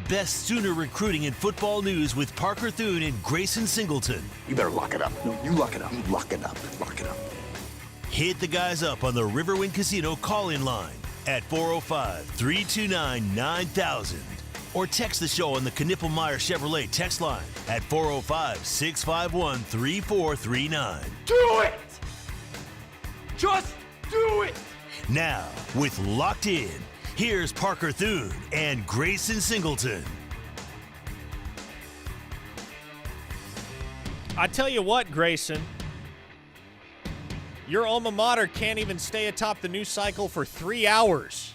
best Sooner recruiting and football news with Parker Thune and Grayson Singleton. You better lock it up. No, you lock it up. You lock it up. Lock it up. Hit the guys up on the Riverwind Casino call-in line at 405-329-9000. Or text the show on the Knippelmeyer Chevrolet text line at 405-651-3439. Do it! Just do it! Now, with Locked In, here's Parker Thune and Grayson Singleton. I tell you what, Grayson, your alma mater can't even stay atop the news cycle for 3 hours.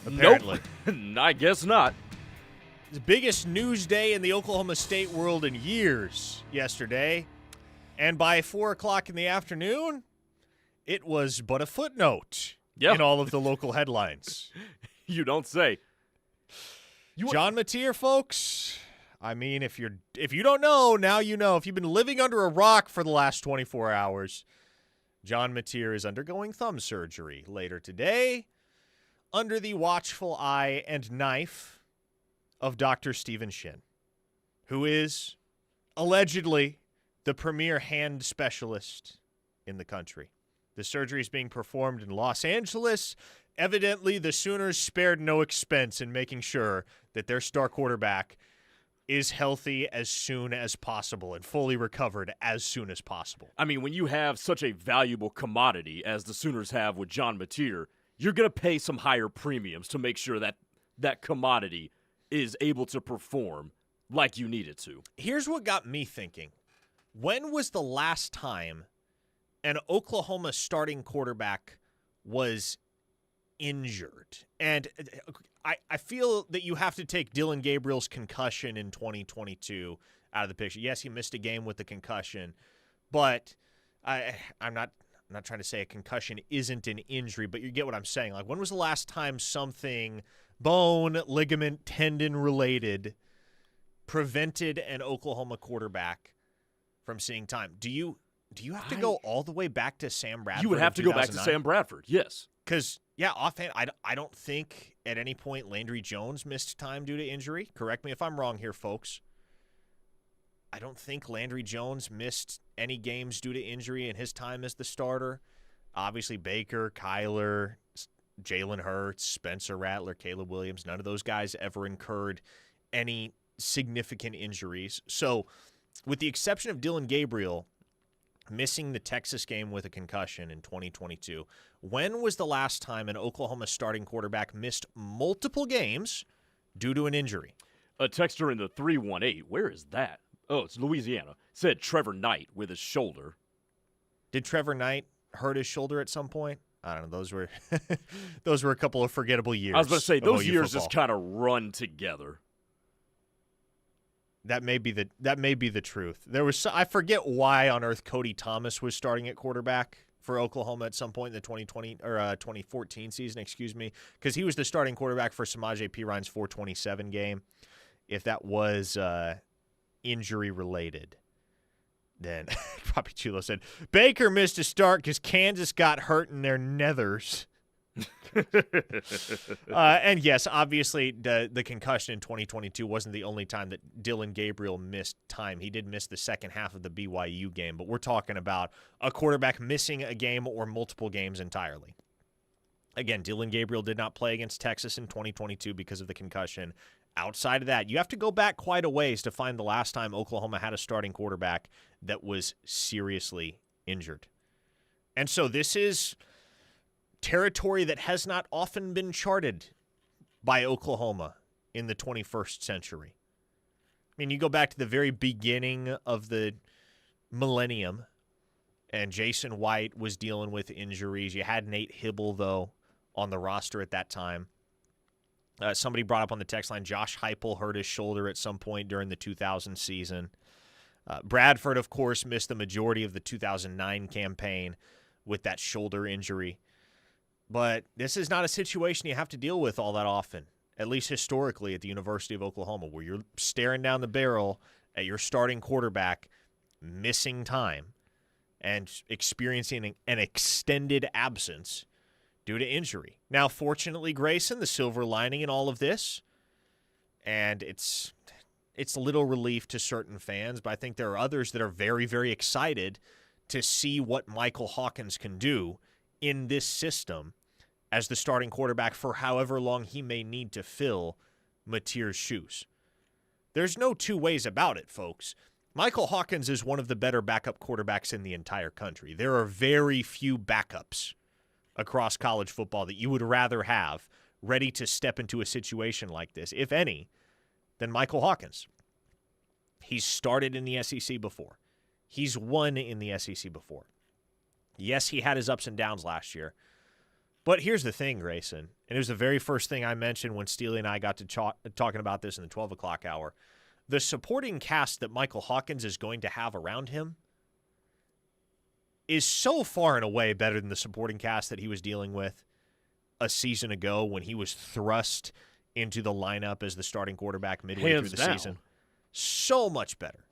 Apparently. Nope. I guess not. The biggest news day in the Oklahoma State world in years yesterday. And by 4 o'clock in the afternoon, it was but a footnote in all of the local headlines. You don't say. John MATEER, folks. I mean, if you don't know, now you know. If you've been living under a rock for the last 24 hours, John MATEER is undergoing thumb surgery later today under the watchful eye and knife of Dr. Stephen Shin, who is allegedly the premier hand specialist in the country. The surgery is being performed in Los Angeles. Evidently, the Sooners spared no expense in making sure that their star quarterback is healthy as soon as possible and fully recovered as soon as possible. I mean, when you have such a valuable commodity as the Sooners have with John MATEER, you're going to pay some higher premiums to make sure that that commodity is able to perform like you need it to. Here's what got me thinking. When was the last time an Oklahoma starting quarterback was injured? And I feel that you have to take Dillon Gabriel's concussion in 2022 out of the picture. Yes, he missed a game with the concussion, but I'm not trying to say a concussion isn't an injury, but you get what I'm saying. Like, when was the last time something bone, ligament, tendon related prevented an Oklahoma quarterback from seeing time? Do you have to go all the way back to Sam Bradford? You would have to go back to Sam Bradford, yes. Because, offhand, I don't think at any point Landry Jones missed time due to injury. Correct me if I'm wrong here, folks. I don't think Landry Jones missed any games due to injury in his time as the starter. Obviously, Baker, Kyler, Jalen Hurts, Spencer Rattler, Caleb Williams, none of those guys ever incurred any significant injuries. So, with the exception of Dillon Gabriel missing the Texas game with a concussion in 2022, when was the last time an Oklahoma starting quarterback missed multiple games due to an injury? A texter in the 318, where is that? Oh, it's Louisiana. Said Trevor Knight with his shoulder. Did Trevor Knight hurt his shoulder at some point? I don't know. Those were a couple of forgettable years. I was about to say, those years football just kind of run together. That may be the truth. There was I forget why on earth Cody Thomas was starting at quarterback for Oklahoma at some point in the 2020 or 2014 season, because he was the starting quarterback for Samaje Perine's 427 game. If that was injury related, then Papi Chulo said Baker missed a start because Kansas got hurt in their nethers. And yes, obviously the concussion in 2022 wasn't the only time that Dillon Gabriel missed time. He did miss the second half of the BYU game, but we're talking about a quarterback missing a game or multiple games entirely. Again, Dillon Gabriel did not play against Texas in 2022 because of the concussion. Outside of that, you have to go back quite a ways to find the last time Oklahoma had a starting quarterback that was seriously injured. And so this is territory that has not often been charted by Oklahoma in the 21st century. I mean, you go back to the very beginning of the millennium, and Jason White was dealing with injuries. You had Nate Hibble, though, on the roster at that time. Somebody brought up on the text line, Josh Heupel hurt his shoulder at some point during the 2000 season. Bradford, of course, missed the majority of the 2009 campaign with that shoulder injury. But this is not a situation you have to deal with all that often, at least historically at the University of Oklahoma, where you're staring down the barrel at your starting quarterback missing time and experiencing an extended absence due to injury. Now, fortunately, Grayson, the silver lining in all of this, and it's a little relief to certain fans, but I think there are others that are very, very excited to see what Michael Hawkins can do in this system as the starting quarterback for however long he may need to fill Mateer's shoes. There's no two ways about it, folks. Michael Hawkins is one of the better backup quarterbacks in the entire country. There are very few backups across college football that you would rather have ready to step into a situation like this, if any, than Michael Hawkins. He's started in the SEC before. He's won in the SEC before. Yes, he had his ups and downs last year. But here's the thing, Grayson, and it was the very first thing I mentioned when Steely and I got to talking about this in the 12 o'clock hour. The supporting cast that Michael Hawkins is going to have around him is so far and away better than the supporting cast that he was dealing with a season ago when he was thrust into the lineup as the starting quarterback midway Hands through the down. season. So much better.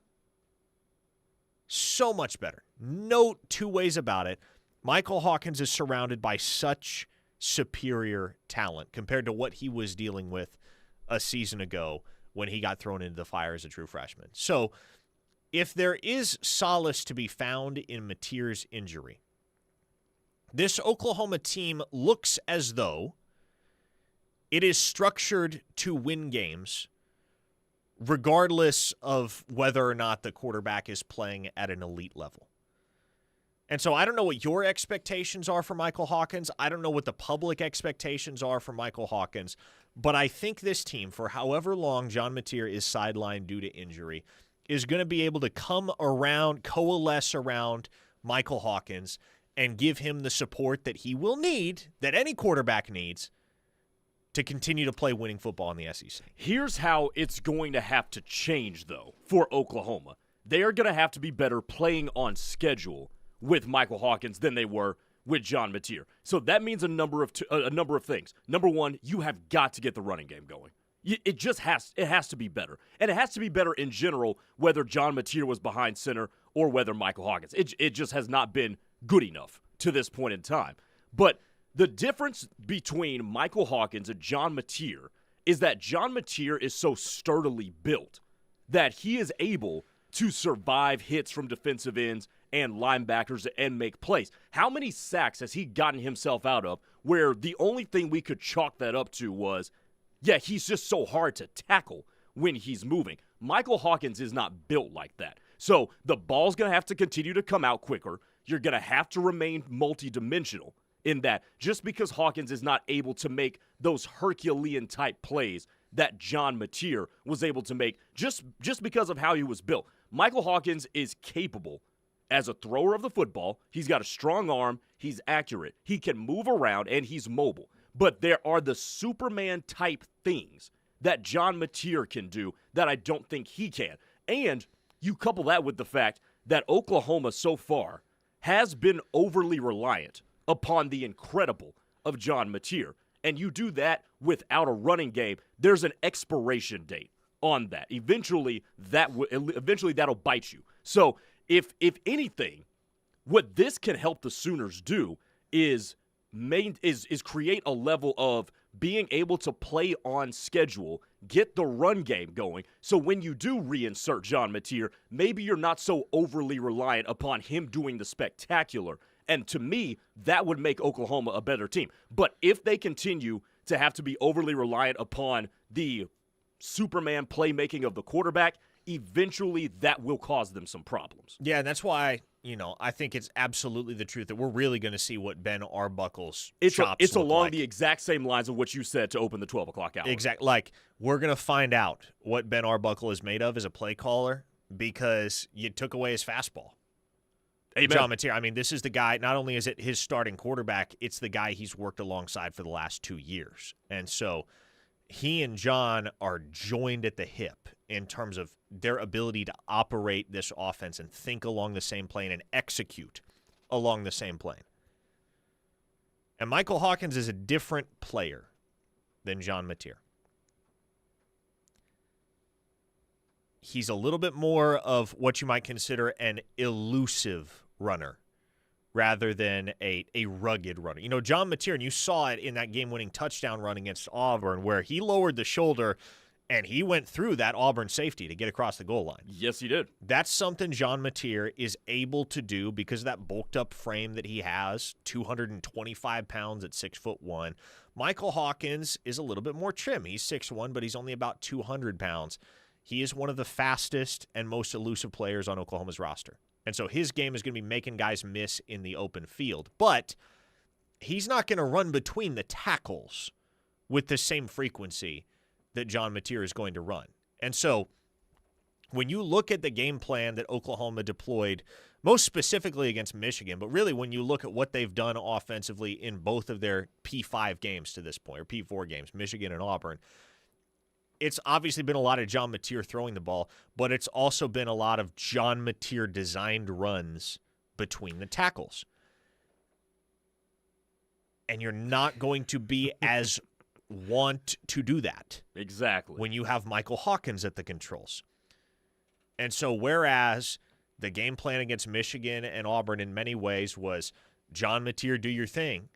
So much better. No two ways about it. Michael Hawkins is surrounded by such superior talent compared to what he was dealing with a season ago when he got thrown into the fire as a true freshman. So if there is solace to be found in Mateer's injury, this Oklahoma team looks as though it is structured to win games regardless of whether or not the quarterback is playing at an elite level. And so I don't know what your expectations are for Michael Hawkins. I don't know what the public expectations are for Michael Hawkins. But I think this team, for however long John Mateer is sidelined due to injury, is going to be able to come around, coalesce around Michael Hawkins and give him the support that he will need, that any quarterback needs, to continue to play winning football in the SEC. Here's how it's going to have to change, though, for Oklahoma. They are going to have to be better playing on schedule with Michael Hawkins than they were with John Mateer. So that means a number of things. Number one, you have got to get the running game going. It has to be better. And it has to be better in general, whether John Mateer was behind center or whether Michael Hawkins. It just has not been good enough to this point in time. But the difference between Michael Hawkins and John Mateer is that John Mateer is so sturdily built that he is able to survive hits from defensive ends and linebackers and make plays. How many sacks has he gotten himself out of where the only thing we could chalk that up to was, yeah, he's just so hard to tackle when he's moving. Michael Hawkins is not built like that. So the ball's going to have to continue to come out quicker. You're going to have to remain multidimensional in that just because Hawkins is not able to make those Herculean-type plays that John Mateer was able to make just because of how he was built. Michael Hawkins is capable as a thrower of the football. He's got a strong arm. He's accurate. He can move around, and he's mobile. But there are the Superman-type things that John Mateer can do that I don't think he can. And you couple that with the fact that Oklahoma so far has been overly reliant upon the incredible of John Mateer. And you do that without a running game, there's an expiration date on that. Eventually that'll bite you. So if anything, what this can help the Sooners do is create a level of being able to play on schedule, get the run game going, so when you do reinsert John Mateer, maybe you're not so overly reliant upon him doing the spectacular. And to me, that would make Oklahoma a better team. But if they continue to have to be overly reliant upon the Superman playmaking of the quarterback, eventually that will cause them some problems. Yeah, and that's why, I think it's absolutely the truth that we're really going to see what Ben Arbuckle's chops It's look along like. the exact same lines of what you said to open the 12 o'clock hour. Exactly. Like, we're going to find out what Ben Arbuckle is made of as a play caller because you took away his fastball. Amen. John Mateer, I mean, this is the guy, not only is it his starting quarterback, it's the guy he's worked alongside for the last 2 years. And so he and John are joined at the hip in terms of their ability to operate this offense and think along the same plane and execute along the same plane. And Michael Hawkins is a different player than John Mateer. He's a little bit more of what you might consider an elusive runner rather than a rugged runner. John Mateer, and you saw it in that game-winning touchdown run against Auburn where he lowered the shoulder And he went through that Auburn safety to get across the goal line. Yes, he did. That's something John MATEER is able to do because of that bulked-up frame that he has, 225 pounds at 6'1". Michael Hawkins is a little bit more trim. He's 6'1", but he's only about 200 pounds. He is one of the fastest and most elusive players on Oklahoma's roster. And so his game is going to be making guys miss in the open field. But he's not going to run between the tackles with the same frequency that John MATEER is going to run. And so when you look at the game plan that Oklahoma deployed, most specifically against Michigan, but really when you look at what they've done offensively in both of their P5 games to this point, or P4 games, Michigan and Auburn, it's obviously been a lot of John MATEER throwing the ball, but it's also been a lot of John MATEER designed runs between the tackles. And you're not going to be as want to do that. Exactly. When you have Michael Hawkins at the controls. And so whereas the game plan against Michigan and Auburn in many ways was John MATEER, do your thing.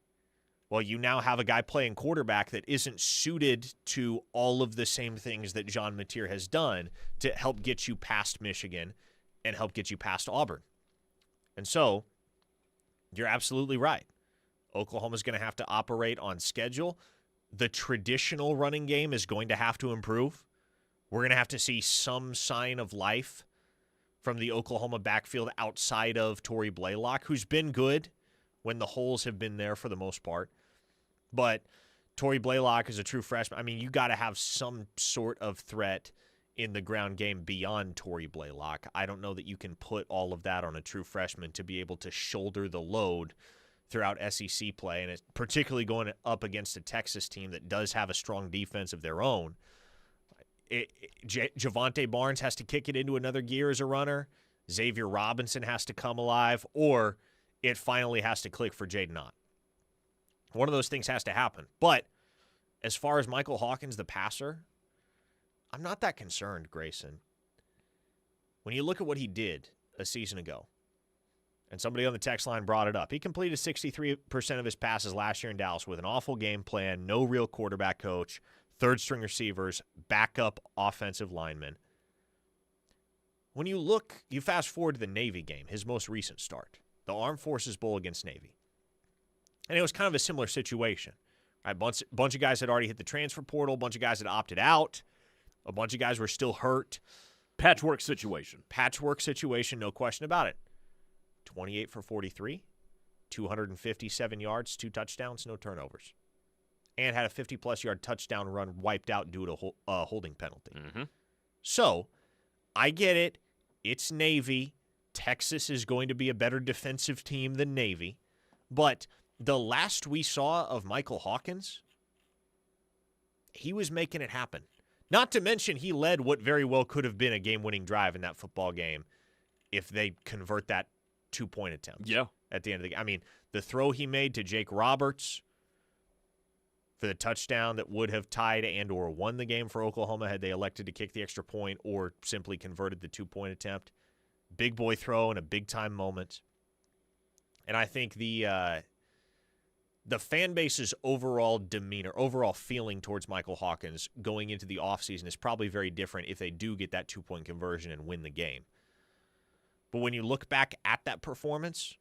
Well, you now have a guy playing quarterback that isn't suited to all of the same things that John MATEER has done to help get you past Michigan and help get you past Auburn. And so you're absolutely right. Oklahoma's going to have to operate on schedule. The traditional running game is going to have to improve. We're going to have to see some sign of life from the Oklahoma backfield outside of Torrey Blaylock, who's been good when the holes have been there for the most part. But Torrey Blaylock is a true freshman. I mean, you got to have some sort of threat in the ground game beyond Torrey Blaylock. I don't know that you can put all of that on a true freshman to be able to shoulder the load throughout SEC play, and it's particularly going up against a Texas team that does have a strong defense of their own. Javonte Barnes has to kick it into another gear as a runner. Xavier Robinson has to come alive, or it finally has to click for Jaden Ott. One of those things has to happen. But as far as Michael Hawkins, the passer, I'm not that concerned, Grayson. When you look at what he did a season ago, and somebody on the text line brought it up. He completed 63% of his passes last year in Dallas with an awful game plan, no real quarterback coach, third-string receivers, backup offensive linemen. When you look, you fast forward to the Navy game, his most recent start, the Armed Forces Bowl against Navy. And it was kind of a similar situation. Right? Bunch of guys had already hit the transfer portal, a bunch of guys had opted out, a bunch of guys were still hurt. Patchwork situation. Patchwork situation, no question about it. 28 for 43, 257 yards, 2 touchdowns, no turnovers. And had a 50-plus yard touchdown run wiped out due to a holding penalty. Mm-hmm. So, I get it. It's Navy. Texas is going to be a better defensive team than Navy. But the last we saw of Michael Hawkins, he was making it happen. Not to mention he led what very well could have been a game-winning drive in that football game if they convert that 2-point attempt. Yeah. At the end of the game. I mean, the throw he made to Jake Roberts for the touchdown that would have tied and or won the game for Oklahoma had they elected to kick the extra point or simply converted the 2-point attempt. Big boy throw in a big-time moment. And I think the fan base's overall demeanor, overall feeling towards Michael Hawkins going into the offseason is probably very different if they do get that 2-point conversion and win the game. But when you look back at that performance,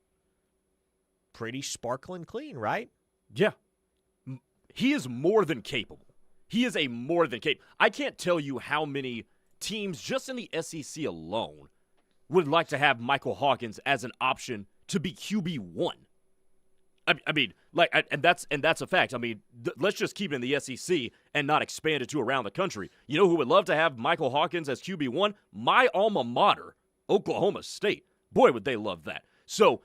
pretty sparkling clean, right? Yeah. He is more than capable. He is a more than capable. I can't tell you how many teams just in the SEC alone would like to have Michael Hawkins as an option to be QB1. I mean, and that's a fact. I mean, let's just keep it in the SEC and not expand it to around the country. You know who would love to have Michael Hawkins as QB1? My alma mater, Oklahoma State. Boy, would they love that. So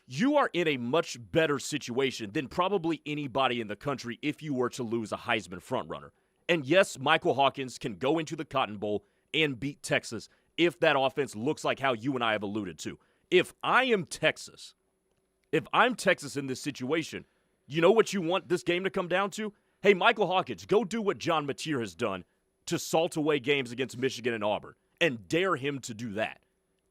you are in a much better situation than probably anybody in the country if you were to lose a Heisman frontrunner. And yes, Michael Hawkins can go into the Cotton Bowl and beat Texas if that offense looks like how you and I have alluded to. If I'm Texas in this situation, you know what you want this game to come down to? Hey, Michael Hawkins, go do what John MATEER has done to salt away games against Michigan and Auburn, and dare him to do that.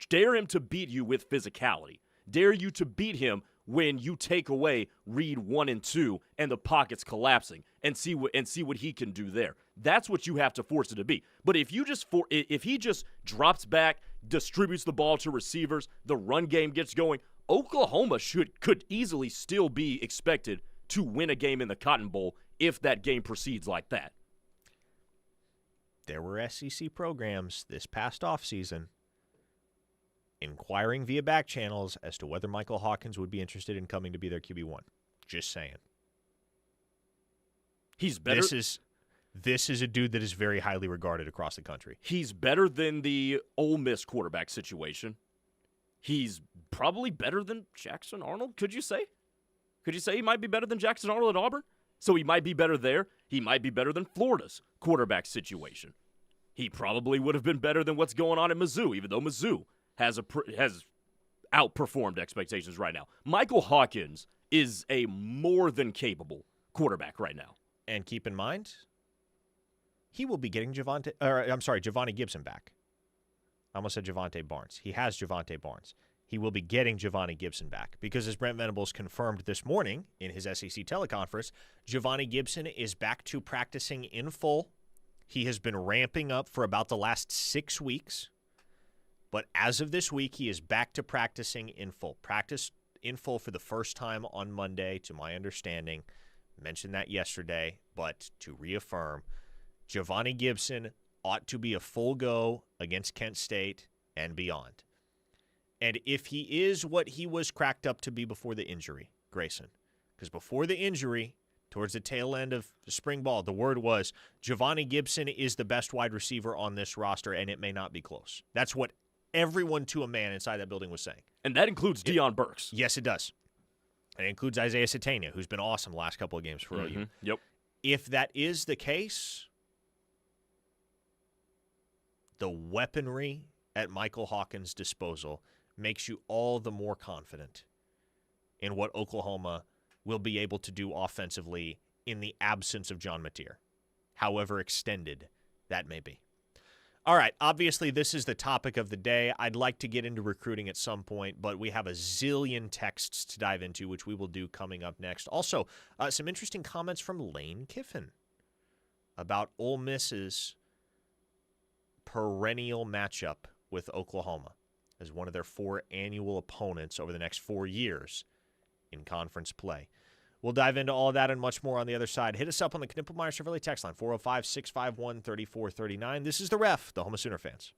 Dare him to beat you with physicality. Dare you to beat him when you take away read 1 and 2 and the pocket's collapsing, and see what he can do there. That's what you have to force it to be. But if he just drops back, distributes the ball to receivers, the run game gets going, Oklahoma could easily still be expected to win a game in the Cotton Bowl if that game proceeds like that. There were SEC programs this past offseason inquiring via back channels as to whether Michael Hawkins would be interested in coming to be their QB1. Just saying. He's better. This is a dude that is very highly regarded across the country. He's better than the Ole Miss quarterback situation. He's probably better than Jackson Arnold, could you say? Could you say he might be better than Jackson Arnold at Auburn? So he might be better there. He might be better than Florida's quarterback situation. He probably would have been better than what's going on at Mizzou, even though Mizzou has outperformed expectations right now. Michael Hawkins is a more than capable quarterback right now. And keep in mind, he will be getting Giovanni Gibson back. I almost said Javonte Barnes. He has Javonte Barnes. He will be getting Giovanni Gibson back because, as Brent Venables confirmed this morning in his SEC teleconference, Giovanni Gibson is back to practicing in full. He has been ramping up for about the last 6 weeks. But as of this week, he is back to practicing in full. Practiced in full for the first time on Monday, to my understanding. Mentioned that yesterday, but to reaffirm, Giovanni Gibson ought to be a full go against Kent State and beyond. And if he is what he was cracked up to be before the injury, Grayson, because before the injury, towards the tail end of the spring ball, the word was Giovanni Gibson is the best wide receiver on this roster, and it may not be close. That's what everyone to a man inside that building was saying. And that includes Deion Burks. Yes, it does. And it includes Isaiah Satania, who's been awesome the last couple of games for OU. Yep. If that is the case, the weaponry at Michael Hawkins' disposal makes you all the more confident in what Oklahoma will be able to do offensively in the absence of John MATEER, however extended that may be. All right, obviously this is the topic of the day. I'd like to get into recruiting at some point, but we have a zillion texts to dive into, which we will do coming up next. Also, some interesting comments from Lane Kiffin about Ole Miss's perennial matchup with Oklahoma as one of their 4 annual opponents over the next 4 years in conference play. We'll dive into all of that and much more on the other side. Hit us up on the Knippelmeyer Chevrolet text line, 405-651-3439. This is The Ref, the home of Sooner fans.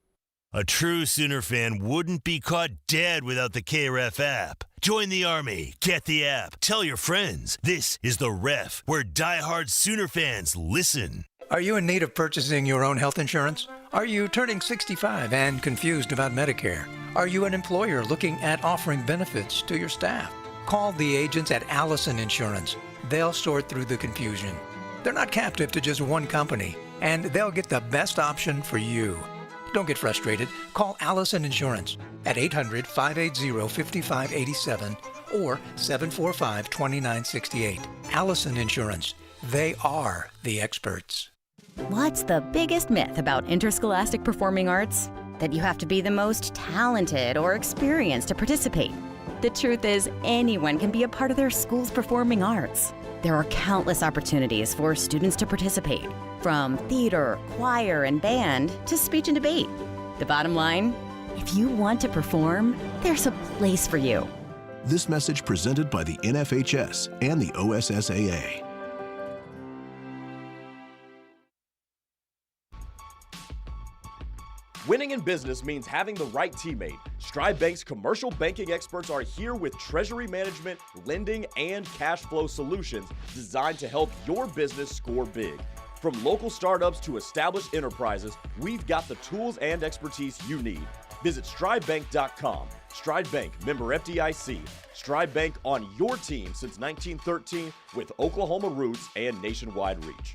A true Sooner fan wouldn't be caught dead without the KREF app. Join the Army. Get the app. Tell your friends. This is The Ref, where diehard Sooner fans listen. Are you in need of purchasing your own health insurance? Are you turning 65 and confused about Medicare? Are you an employer looking at offering benefits to your staff? Call the agents at Allison Insurance. They'll sort through the confusion. They're not captive to just one company, and they'll get the best option for you. Don't get frustrated. Call Allison Insurance at 800-580-5587 or 745-2968. Allison Insurance. They are the experts. What's the biggest myth about interscholastic performing arts? That you have to be the most talented or experienced to participate. The truth is, anyone can be a part of their school's performing arts. There are countless opportunities for students to participate, from theater, choir, and band to speech and debate. The bottom line, if you want to perform, there's a place for you. This message presented by the NFHS and the OSSAA. Winning in business means having the right teammate. Stride Bank's commercial banking experts are here with treasury management, lending, and cash flow solutions designed to help your business score big. From local startups to established enterprises, we've got the tools and expertise you need. Visit stridebank.com. Stride Bank, member FDIC. Stride Bank on your team since 1913 with Oklahoma roots and nationwide reach.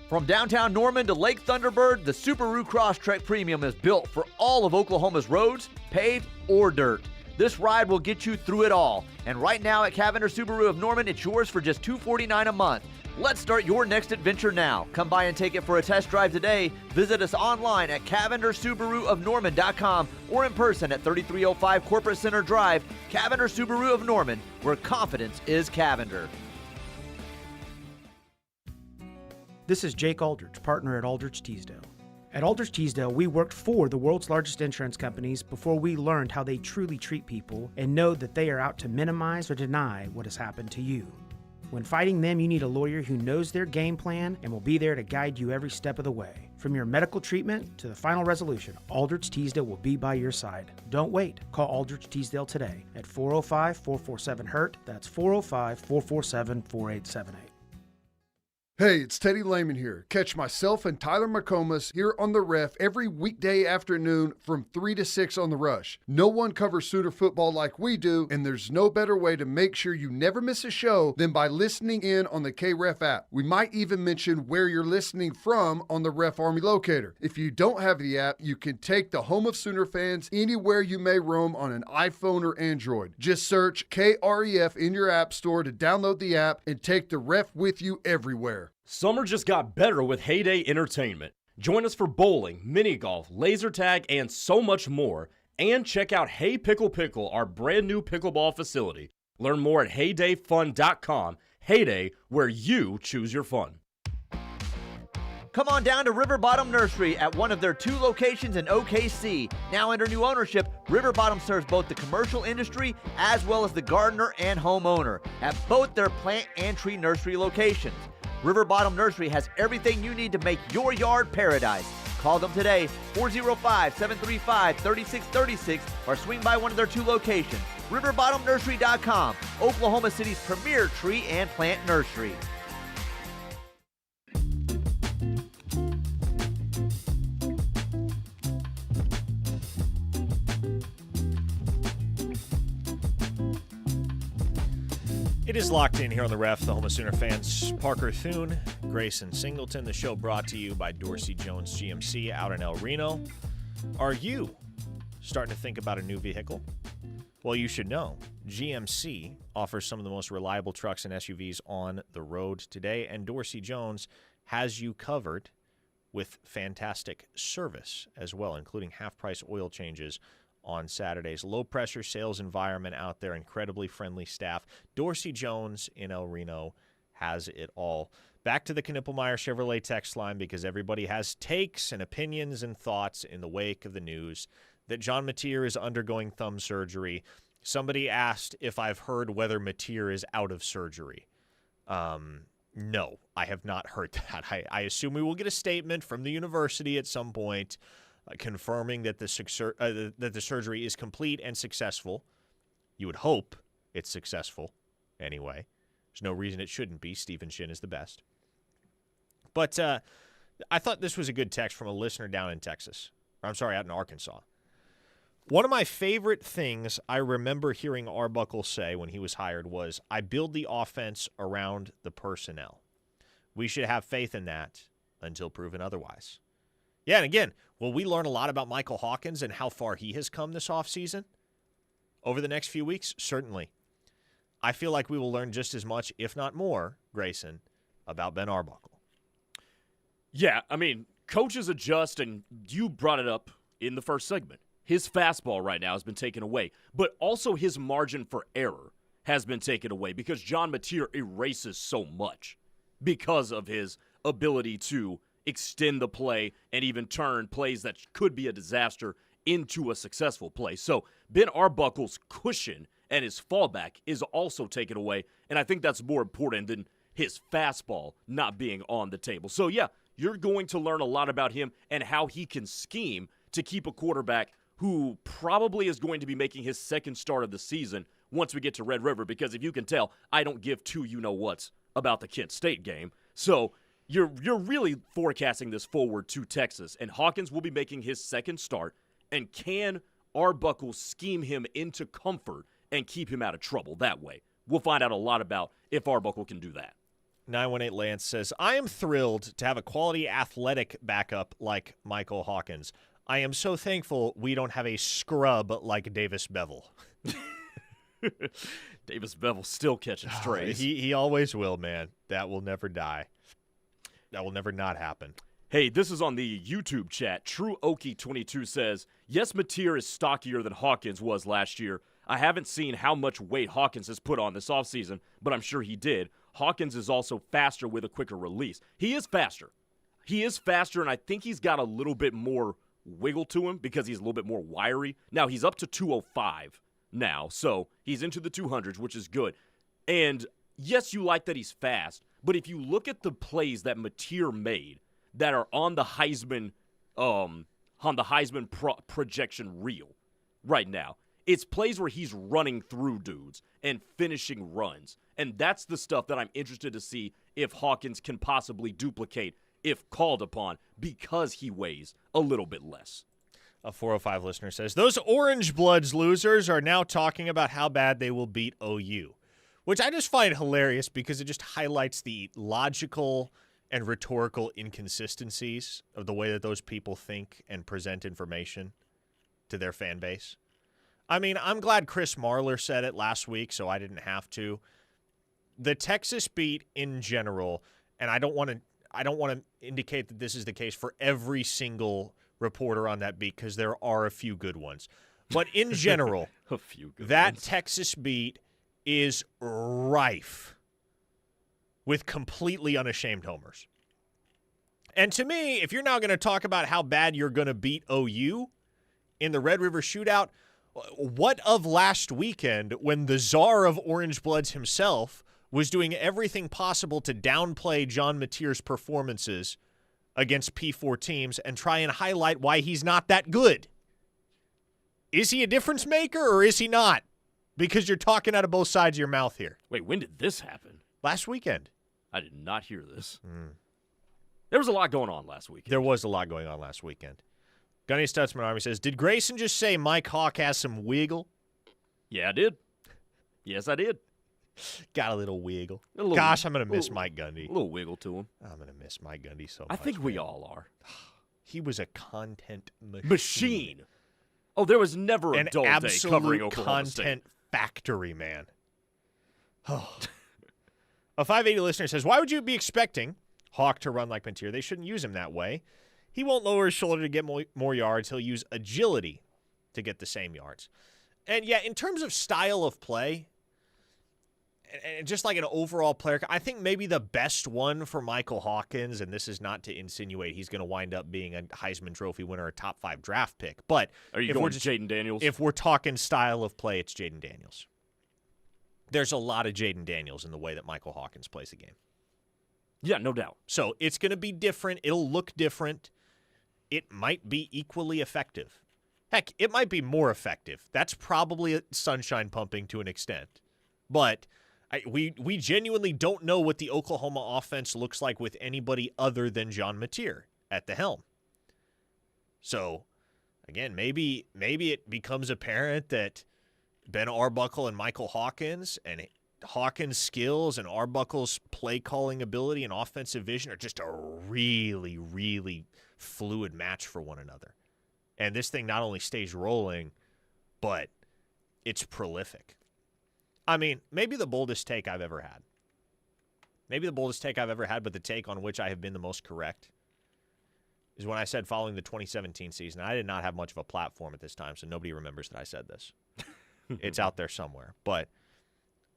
From downtown Norman to Lake Thunderbird, the Subaru Crosstrek Premium is built for all of Oklahoma's roads, paved or dirt. This ride will get you through it all. And right now at Cavender Subaru of Norman, it's yours for just $249 a month. Let's start your next adventure now. Come by and take it for a test drive today. Visit us online at CavenderSubaruofNorman.com or in person at 3305 Corporate Center Drive, Cavender Subaru of Norman, where confidence is Cavender. This is Jake Aldrich, partner at Aldrich Teasdale. At Aldrich Teasdale, we worked for the world's largest insurance companies before we learned how they truly treat people and know that they are out to minimize or deny what has happened to you. When fighting them, you need a lawyer who knows their game plan and will be there to guide you every step of the way. From your medical treatment to the final resolution, Aldrich Teasdale will be by your side. Don't wait. Call Aldrich Teasdale today at 405-447-HURT. That's 405-447-4878. Hey, it's Teddy Lehman here. Catch myself and Tyler McComas here on The Ref every weekday afternoon from 3 to 6 on The Rush. No one covers Sooner football like we do, and there's no better way to make sure you never miss a show than by listening in on the KREF app. We might even mention where you're listening from on the Ref Army Locator. If you don't have the app, you can take the home of Sooner fans anywhere you may roam on an iPhone or Android. Just search KREF in your app store to download the app and take the Ref with you everywhere. Summer just got better with Heyday Entertainment. Join us for bowling, mini golf, laser tag, and so much more. And check out Hey Pickle Pickle, our brand new pickleball facility. Learn more at heydayfun.com. Heyday, where you choose your fun. Come on down to River Bottom Nursery at one of their 2 locations in OKC. Now under new ownership, River Bottom serves both the commercial industry as well as the gardener and homeowner at both their plant and tree nursery locations. River Bottom Nursery has everything you need to make your yard paradise. Call them today, 405-735-3636, or swing by one of their 2 locations. RiverbottomNursery.com, Oklahoma City's premier tree and plant nursery. It is locked in here on the Ref, the home of Sooner fans. Parker Thune, Grayson, Singleton. The show brought to you by Dorsey Jones GMC out in El Reno. Are you starting to think about a new vehicle? Well, you should know. GMC offers some of the most reliable trucks and SUVs on the road today, and Dorsey Jones has you covered with fantastic service as well, including half-price oil changes on Saturdays. Low-pressure sales environment out there, incredibly friendly staff. Dorsey Jones in El Reno has it all. Back to the Knippelmeyer Chevrolet text line, because everybody has takes and opinions and thoughts in the wake of the news that John MATEER is undergoing thumb surgery. Somebody asked if I've heard whether MATEER is out of surgery. No, I have not heard that. I assume we will get a statement from the university at some point confirming that the surgery is complete and successful. You would hope it's successful anyway. There's no reason it shouldn't be. Stephen Shin is the best. But I thought this was a good text from a listener down in Texas. I'm sorry, out in Arkansas. One of my favorite things I remember hearing Arbuckle say when he was hired was, I build the offense around the personnel. We should have faith in that until proven otherwise. Yeah, and again, will we learn a lot about Michael Hawkins and how far he has come this offseason over the next few weeks? Certainly. I feel like we will learn just as much, if not more, Grayson, about Ben Arbuckle. Yeah, I mean, coaches adjust, and you brought it up in the first segment. His fastball right now has been taken away, but also his margin for error has been taken away because John MATEER erases so much because of his ability to extend the play and even turn plays that could be a disaster into a successful play. So Ben Arbuckle's cushion and his fallback is also taken away, and I think that's more important than his fastball not being on the table. So yeah, you're going to learn a lot about him and how he can scheme to keep a quarterback who probably is going to be making his second start of the season once we get to Red River, because if you can tell, I don't give two you-know-whats about the Kent State game. So you're really forecasting this forward to Texas, and Hawkins will be making his second start, and can Arbuckle scheme him into comfort and keep him out of trouble that way? We'll find out a lot about if Arbuckle can do that. 918 Lance says, I am thrilled to have a quality athletic backup like Michael Hawkins. I am so thankful we don't have a scrub like Davis Bevel. Davis Bevel still catching strays. He always will, man. That will never die. That will never not happen. Hey, this is on the YouTube chat. True Okie 22 says, yes, MATEER is stockier than Hawkins was last year. I haven't seen how much weight Hawkins has put on this offseason, but I'm sure he did. Hawkins is also faster with a quicker release. He is faster. And I think he's got a little bit more wiggle to him because he's a little bit more wiry. Now, he's up to 205 now, so he's into the 200s, which is good. And yes, you like that he's fast, but if you look at the plays that MATEER made that are on the Heisman projection reel right now, it's plays where he's running through dudes and finishing runs. And that's the stuff that I'm interested to see if Hawkins can possibly duplicate if called upon because he weighs a little bit less. A 405 listener says, those Orange Bloods losers are now talking about how bad they will beat OU, which I just find hilarious because it just highlights the logical and rhetorical inconsistencies of the way that those people think and present information to their fan base. I mean, I'm glad Chris Marler said it last week, so I didn't have to. The Texas beat in general, and I don't want to indicate that this is the case for every single reporter on that beat because there are a few good ones. But in general, a few good that ones. Texas beat is rife with completely unashamed homers. And to me, if you're now going to talk about how bad you're going to beat OU in the Red River Shootout, what of last weekend when the czar of Orange Bloods himself was doing everything possible to downplay John Mateer's performances against P4 teams and try and highlight why he's not that good? Is he a difference maker or is he not? Because you're talking out of both sides of your mouth here. Wait, when did this happen? Last weekend. I did not hear this. There was a lot going on last weekend. There was a lot going on last weekend. Gunny Stutzman Army says, did Grayson just say Mike Hawk has some wiggle? Yeah, I did. Yes, I did. Got a little wiggle. I'm going to miss Mike Gundy. A little wiggle to him. I'm going to miss Mike Gundy so I much. think we all are. He was a content Machine. Oh, there was never a dull day covering absolute Oklahoma content State. factory, man. Oh. A 580 listener says, why would you be expecting Hawk to run like Mateer? They shouldn't use him that way. He won't lower his shoulder to get more yards. He'll use agility to get the same yards. And, yeah, in terms of style of play, and just like an overall player, I think maybe the best one for Michael Hawkins, and this is not to insinuate he's going to wind up being a Heisman Trophy winner or a top 5 draft pick, but are you going Jaden Daniels? If we're talking style of play, it's Jaden Daniels. There's a lot of Jaden Daniels in the way that Michael Hawkins plays the game. Yeah, no doubt. So it's going to be different. It'll look different. It might be equally effective. Heck, it might be more effective. That's probably sunshine pumping to an extent. But we genuinely don't know what the Oklahoma offense looks like with anybody other than John Mateer at the helm. So, again, maybe it becomes apparent that Ben Arbuckle and Michael Hawkins and Hawkins' skills and Arbuckle's play-calling ability and offensive vision are just a really, really fluid match for one another. And this thing not only stays rolling, but it's prolific. I mean, maybe the boldest take I've ever had. Maybe the boldest take I've ever had, but the take on which I have been the most correct is when I said following the 2017 season. I did not have much of a platform at this time, so nobody remembers that I said this. It's out there somewhere. But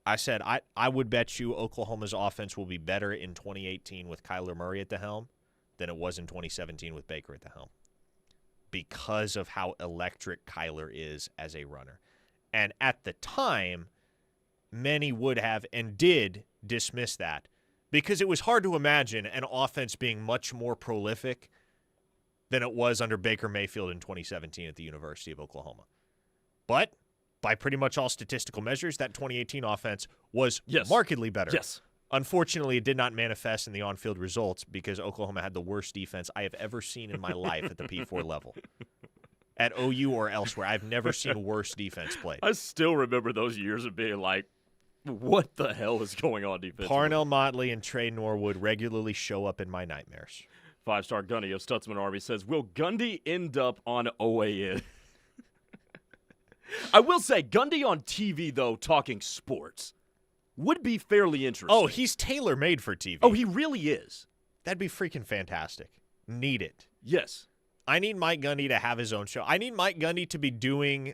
I said I would bet you Oklahoma's offense will be better in 2018 with Kyler Murray at the helm than it was in 2017 with Baker at the helm because of how electric Kyler is as a runner. And at the time, many would have and did dismiss that because it was hard to imagine an offense being much more prolific than it was under Baker Mayfield in 2017 at the University of Oklahoma. But by pretty much all statistical measures, that 2018 offense was markedly better. Yes. Unfortunately, it did not manifest in the on-field results because Oklahoma had the worst defense I have ever seen in my life at the P4 level. At OU or elsewhere, I've never seen worse defense played. I still remember those years of being like, what the hell is going on defensively? Parnell Motley and Trey Norwood regularly show up in my nightmares. 5-star Gunny of Stutzman Army says, will Gundy end up on OAN? I will say, Gundy on TV, though, talking sports, would be fairly interesting. Oh, he's tailor-made for TV. Oh, he really is. That'd be freaking fantastic. Need it. Yes. I need Mike Gundy to have his own show. I need Mike Gundy to be doing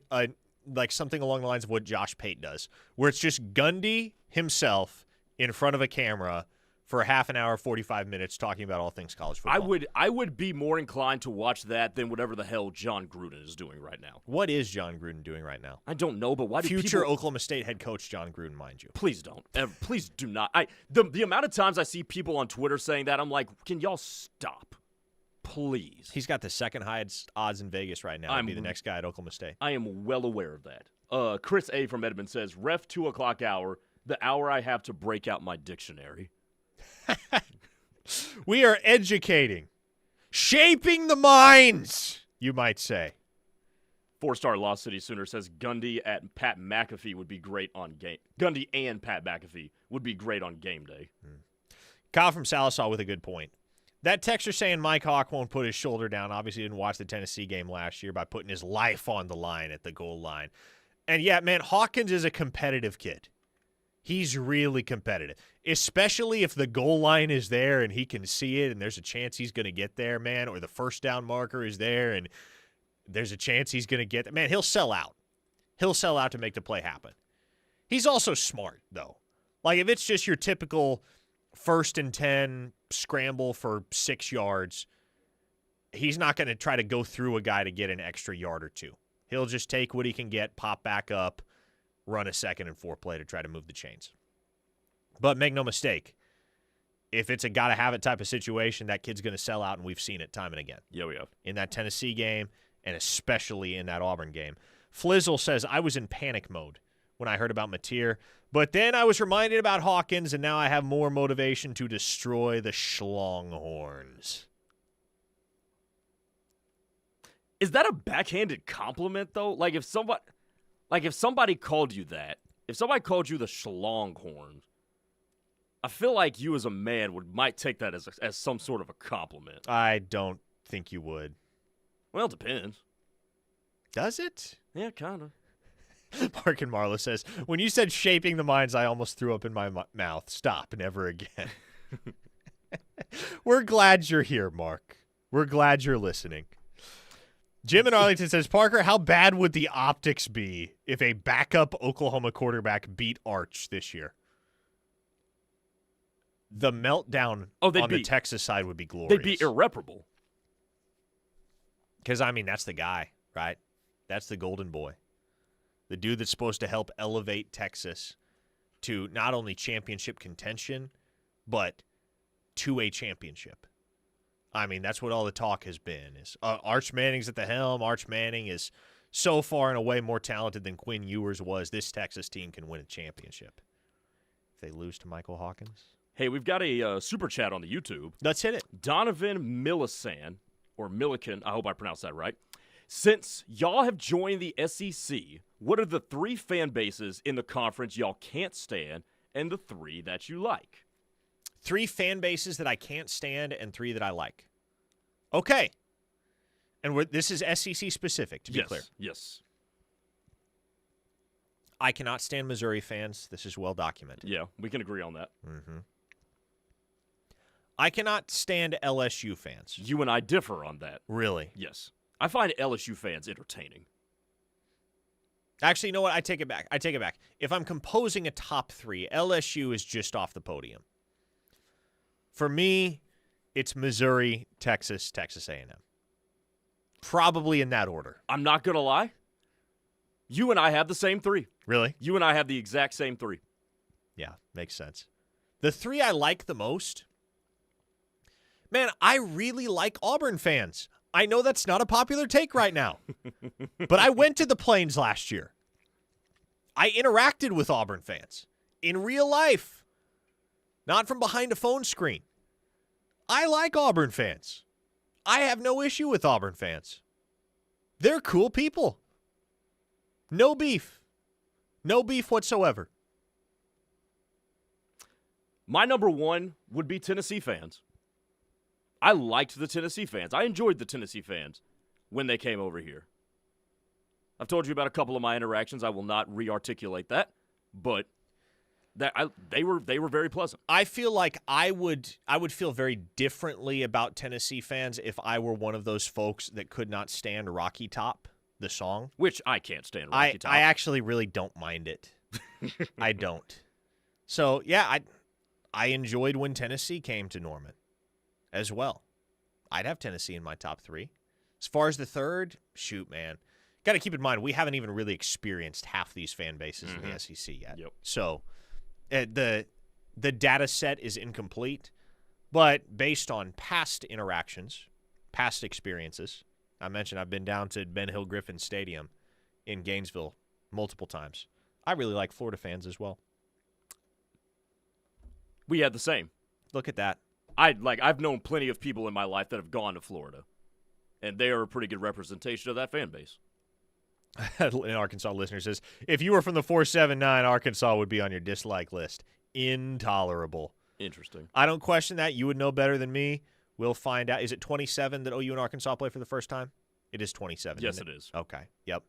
something along the lines of what Josh Pate does, where it's just Gundy himself in front of a camera for half an hour, 45 minutes, talking about all things college football. I would be more inclined to watch that than whatever the hell John Gruden is doing right now. What is John Gruden doing right now? I don't know, but why do Future Oklahoma State head coach John Gruden, mind you. Please don't. Please do not. The amount of times I see people on Twitter saying that, I'm like, can y'all stop? Please. He's got the second highest odds in Vegas right now to be the next guy at Oklahoma State. I am well aware of that. Chris A. from Edmond says, ref 2 o'clock hour, the hour I have to break out my dictionary. We are educating, shaping the minds, you might say. 4-star Lost City Sooner says Gundy and Pat McAfee would be great on game. Gundy and Pat McAfee would be great on game day. Kyle from Salisaw with a good point. That texter saying Mike Hawk won't put his shoulder down obviously didn't watch the Tennessee game last year by putting his life on the line at the goal line. And yeah, man, Hawkins is a competitive kid. He's really competitive, especially if the goal line is there and he can see it and there's a chance he's going to get there, man, or the first down marker is there and there's a chance he's going to get there. Man, he'll sell out. He'll sell out to make the play happen. He's also smart, though. Like, if it's just your typical 1st and 10 scramble for 6 yards, he's not going to try to go through a guy to get an extra yard or 2. He'll just take what he can get, pop back up, run a 2nd and 4 play to try to move the chains. But make no mistake, if it's a gotta-have-it type of situation, that kid's going to sell out, and we've seen it time and again. Yeah, we have. In that Tennessee game, and especially in that Auburn game. Flizzle says, I was in panic mode when I heard about MATEER, but then I was reminded about Hawkins, and now I have more motivation to destroy the Schlonghorns. Is that a backhanded compliment, though? Like, if somebody called you that, if somebody called you the Schlonghorns, I feel like you as a man might take that as some sort of a compliment. I don't think you would. Well, it depends. Does it? Yeah, kind of. Mark and Marla says, when you said shaping the minds, I almost threw up in my mouth. Stop, never again. We're glad you're here, Mark. We're glad you're listening. Jim in Arlington says, Parker, how bad would the optics be if a backup Oklahoma quarterback beat Arch this year? The meltdown on the Texas side would be glorious. They'd be irreparable. Because, I mean, that's the guy, right? That's the golden boy. The dude that's supposed to help elevate Texas to not only championship contention, but to a championship. I mean, that's what all the talk has been. Is Arch Manning's at the helm. Arch Manning is so far and away more talented than Quinn Ewers was. This Texas team can win a championship. If they lose to Michael Hawkins. Hey, we've got a super chat on the YouTube. Let's hit it. Donovan Millican, or Millican, I hope I pronounced that right. Since y'all have joined the SEC, what are the 3 fan bases in the conference y'all can't stand and the 3 that you like? 3 fan bases that I can't stand and 3 that I like. Okay. And this is SEC specific, to be clear. Yes. I cannot stand Missouri fans. This is well documented. Yeah, we can agree on that. Mm-hmm. I cannot stand LSU fans. You and I differ on that. Really? Yes. I find LSU fans entertaining. Actually, you know what? I take it back. If I'm composing a top 3, LSU is just off the podium. For me, it's Missouri, Texas, Texas A&M. Probably in that order. I'm not going to lie. You and I have the same 3. Really? You and I have the exact same 3. Yeah, makes sense. The 3 I like the most, man, I really like Auburn fans. I know that's not a popular take right now, but I went to the Plains last year. I interacted with Auburn fans in real life, not from behind a phone screen. I like Auburn fans. I have no issue with Auburn fans. They're cool people. No beef. No beef whatsoever. My number 1 would be Tennessee fans. I liked the Tennessee fans. I enjoyed the Tennessee fans when they came over here. I've told you about a couple of my interactions. I will not re-articulate that, but they were very pleasant. I feel like I would feel very differently about Tennessee fans if I were one of those folks that could not stand Rocky Top, the song. Which I can't stand Rocky Top. I actually really don't mind it. I don't. So, yeah, I enjoyed when Tennessee came to Norman as well. I'd have Tennessee in my top 3. As far as the third, shoot, man. Got to keep in mind, we haven't even really experienced half these fan bases in the SEC yet. Yep. So the data set is incomplete, but based on past interactions, past experiences, I mentioned I've been down to Ben Hill Griffin Stadium in Gainesville multiple times. I really like Florida fans as well. We had the same. Look at that. I've known plenty of people in my life that have gone to Florida, and they are a pretty good representation of that fan base. An Arkansas listener says, if you were from the 479, Arkansas would be on your dislike list. Intolerable. Interesting. I don't question that. You would know better than me. We'll find out. Is it 27 that OU and Arkansas play for the first time? It is 27. Yes, it is. Okay. Yep.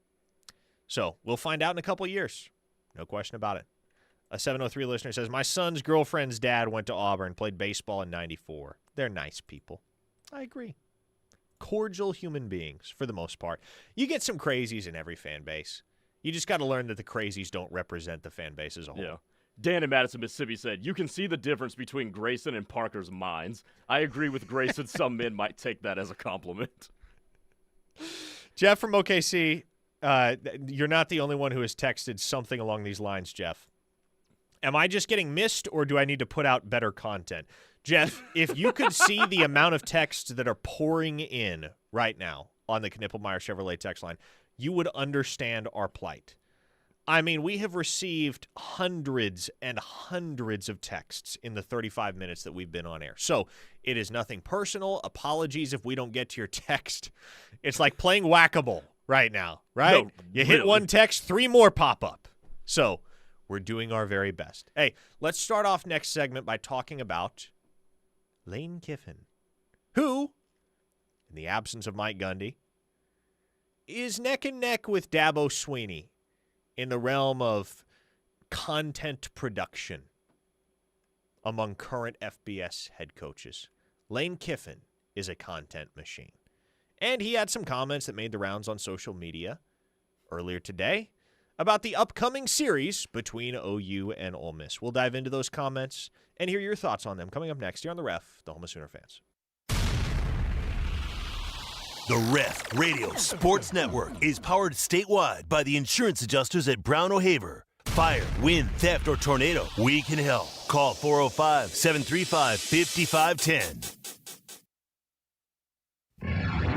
So we'll find out in a couple of years. No question about it. A 703 listener says, my son's girlfriend's dad went to Auburn, played baseball in 94. They're nice people. I agree. Cordial human beings for the most part. You get some crazies in every fan base. You just got to learn that the crazies don't represent the fan base as a whole. Yeah. Dan in Madison, Mississippi said, you can see the difference between Grayson and Parker's minds. I agree with Grayson. Some men might take that as a compliment. Jeff from OKC, you're not the only one who has texted something along these lines, Jeff. Am I just getting missed, or do I need to put out better content? Jeff, if you could see the amount of texts that are pouring in right now on the Knippelmeyer Chevrolet text line, you would understand our plight. I mean, we have received hundreds and hundreds of texts in the 35 minutes that we've been on air. So it is nothing personal. Apologies if we don't get to your text. It's like playing whack-a-mole right now, right? No, you hit really. one text, 3 more pop up. So we're doing our very best. Hey, let's start off next segment by talking about Lane Kiffin, who, in the absence of Mike Gundy, is neck and neck with Dabo Swinney in the realm of content production among current FBS head coaches. Lane Kiffin is a content machine. And he had some comments that made the rounds on social media earlier today about the upcoming series between OU and Ole Miss. We'll dive into those comments and hear your thoughts on them coming up next here on The Ref, the home of Sooner fans. The Ref Radio Sports Network is powered statewide by the insurance adjusters at Brown O'Haver. Fire, wind, theft, or tornado, we can help. Call 405-735-5510.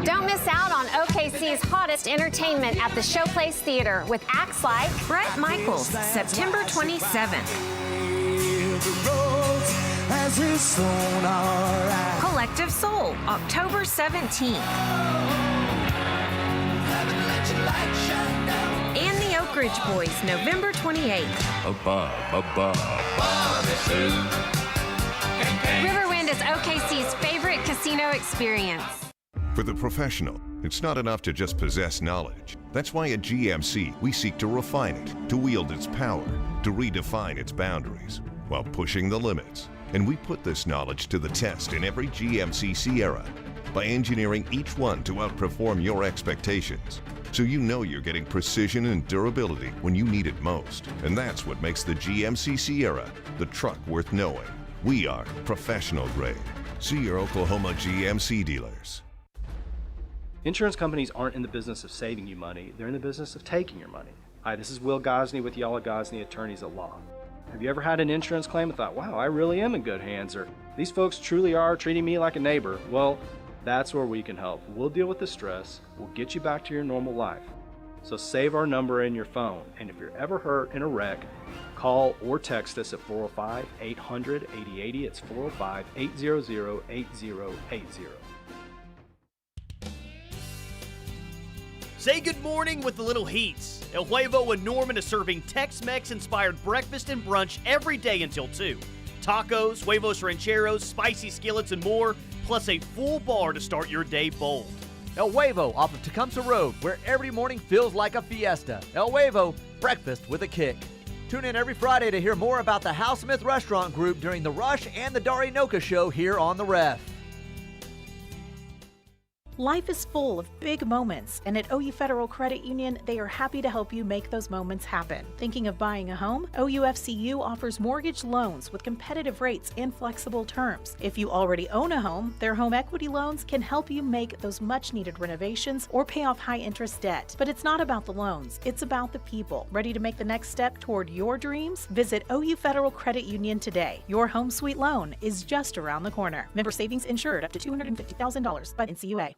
Don't miss out on OKC's hottest entertainment at the Showplace Theater with acts like Bret Michaels, September 27th. Collective Soul, October 17th. And the Oak Ridge Boys, November 28th. Riverwind is OKC's favorite casino experience. For the professional, it's not enough to just possess knowledge. That's why at GMC, we seek to refine it, to wield its power, to redefine its boundaries, while pushing the limits. And we put this knowledge to the test in every GMC Sierra by engineering each one to outperform your expectations. So you know you're getting precision and durability when you need it most. And that's what makes the GMC Sierra the truck worth knowing. We are professional grade. See your Oklahoma GMC dealers. Insurance companies aren't in the business of saving you money, they're in the business of taking your money. Hi, this is Will Gosney with Yala Gosney Attorneys at Law. Have you ever had an insurance claim and thought, wow, I really am in good hands, or these folks truly are treating me like a neighbor? Well, that's where we can help. We'll deal with the stress, we'll get you back to your normal life. So save our number in your phone, and if you're ever hurt in a wreck, call or text us at 405-800-8080. It's 405-800-8080. Say good morning with the Little Heats. El Huevo in Norman is serving Tex-Mex-inspired breakfast and brunch every day until 2. Tacos, huevos rancheros, spicy skillets, and more, plus a full bar to start your day bold. El Huevo off of Tecumseh Road, where every morning feels like a fiesta. El Huevo, breakfast with a kick. Tune in every Friday to hear more about the Hal Smith Restaurant Group during the Rush and the Dari Noka Show here on The Ref. Life is full of big moments, and at OU Federal Credit Union, they are happy to help you make those moments happen. Thinking of buying a home? OUFCU offers mortgage loans with competitive rates and flexible terms. If you already own a home, their home equity loans can help you make those much-needed renovations or pay off high-interest debt. But it's not about the loans, it's about the people. Ready to make the next step toward your dreams? Visit OU Federal Credit Union today. Your home sweet loan is just around the corner. Member savings insured up to $250,000 by NCUA.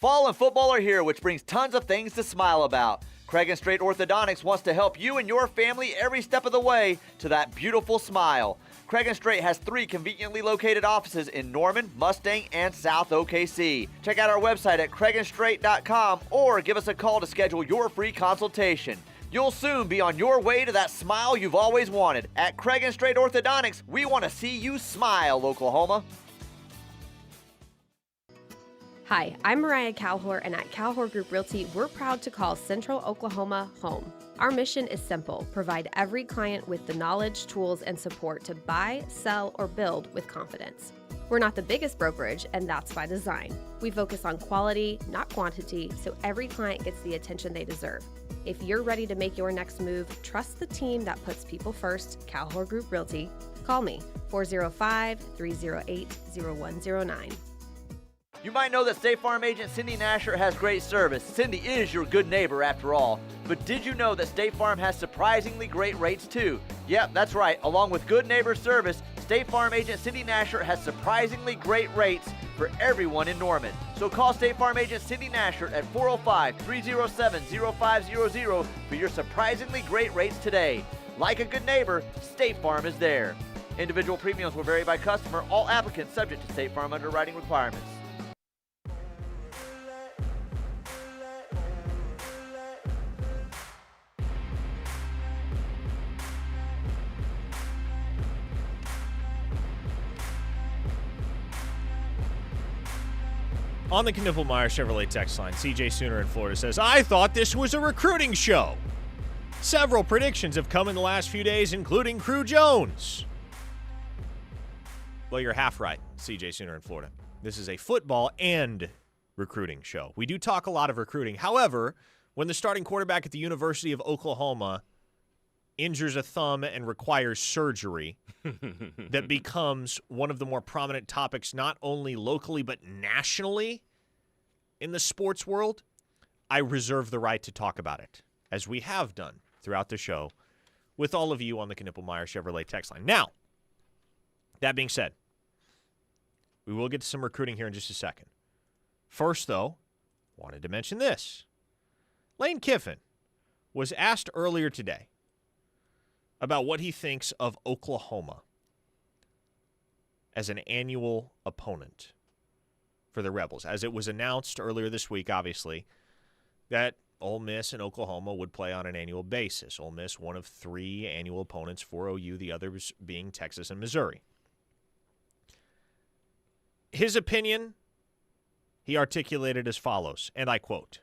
Fall and football are here, which brings tons of things to smile about. Craig and Straight Orthodontics wants to help you and your family every step of the way to that beautiful smile. Craig and Straight has 3 conveniently located offices in Norman, Mustang, and South OKC. Check out our website at craigandstraight.com or give us a call to schedule your free consultation. You'll soon be on your way to that smile you've always wanted. At Craig and Straight Orthodontics, we want to see you smile, Oklahoma. Hi, I'm Mariah Calhour, and at Calhour Group Realty, we're proud to call Central Oklahoma home. Our mission is simple: provide every client with the knowledge, tools, and support to buy, sell, or build with confidence. We're not the biggest brokerage, and that's by design. We focus on quality, not quantity, so every client gets the attention they deserve. If you're ready to make your next move, trust the team that puts people first, Calhour Group Realty. Call me, 405-308-0109. You might know that State Farm agent Cindy Nasher has great service. Cindy is your good neighbor after all. But did you know that State Farm has surprisingly great rates too? Yep, that's right. Along with good neighbor service, State Farm agent Cindy Nasher has surprisingly great rates for everyone in Norman. So call State Farm agent Cindy Nasher at 405-307-0500 for your surprisingly great rates today. Like a good neighbor, State Farm is there. Individual premiums will vary by customer. All applicants subject to State Farm underwriting requirements. On the Knippelmeyer Chevrolet text line, CJ Sooner in Florida says, I thought this was a recruiting show. Several predictions have come in the last few days, including Crew Jones. Well, you're half right, CJ Sooner in Florida. This is a football and recruiting show. We do talk a lot of recruiting. However, when the starting quarterback at the University of Oklahoma injures a thumb and requires surgery, that becomes one of the more prominent topics, not only locally but nationally in the sports world, I reserve the right to talk about it, as we have done throughout the show with all of you on the Knippelmeyer Chevrolet text line. Now, that being said, we will get to some recruiting here in just a second. First, though, wanted to mention this. Lane Kiffin was asked earlier today about what he thinks of Oklahoma as an annual opponent for the Rebels. As it was announced earlier this week, obviously, that Ole Miss and Oklahoma would play on an annual basis. Ole Miss, one of 3 annual opponents for OU, the others being Texas and Missouri. His opinion, he articulated as follows, and I quote,